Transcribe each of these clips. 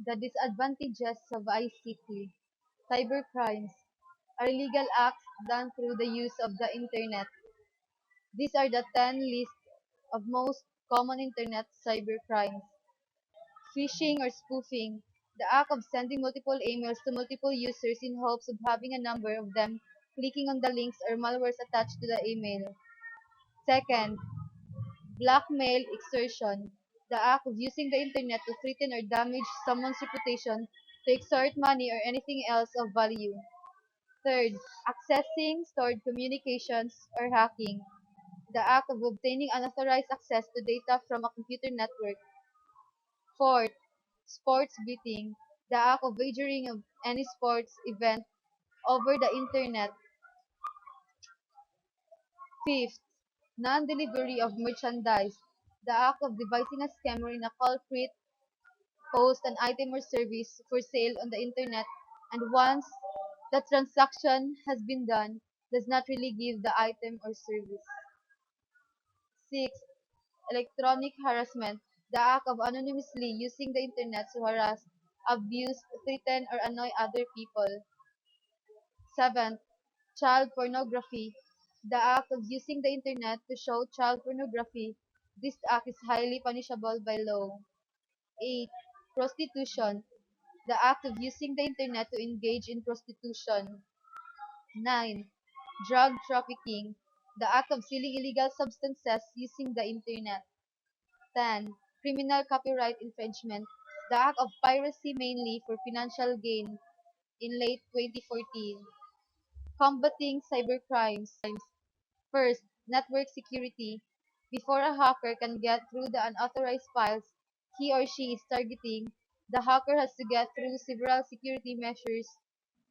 The disadvantages of ICT. Cybercrimes are illegal acts done through the use of the Internet. These are the 10 list of most common Internet cybercrimes. Phishing or spoofing, the act of sending multiple emails to multiple users in hopes of having a number of them clicking on the links or malwares attached to the email. Second, blackmail extortion, the act of using the Internet to threaten or damage someone's reputation to extort money or anything else of value. Third, accessing stored communications or hacking, the act of obtaining unauthorized access to data from a computer network. Fourth, sports betting, the act of wagering of any sports event over the Internet. Fifth, non-delivery of merchandise, the act of devising a scam wherein a culprit posts an item or service for sale on the Internet and once the transaction has been done, does not really give the item or service. Sixth, electronic harassment, the act of anonymously using the Internet to harass, abuse, threaten, or annoy other people. Seventh, child pornography, the act of using the Internet to show child pornography. This act is highly punishable by law. 8. Prostitution, the act of using the Internet to engage in prostitution. 9. Drug trafficking, the act of selling illegal substances using the Internet. 10. Criminal copyright infringement, the act of piracy mainly for financial gain in late 2014. Combating cybercrimes. First, network security. Before a hacker can get through the unauthorized files he or she is targeting, the hacker has to get through several security measures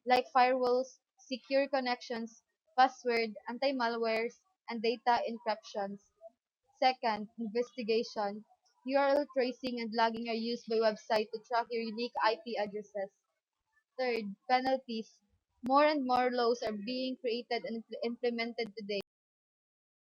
like firewalls, secure connections, password, anti-malwares, and data encryptions. Second, investigation. URL tracing and logging are used by websites to track your unique IP addresses. Third, penalties. More and more laws are being created and implemented today.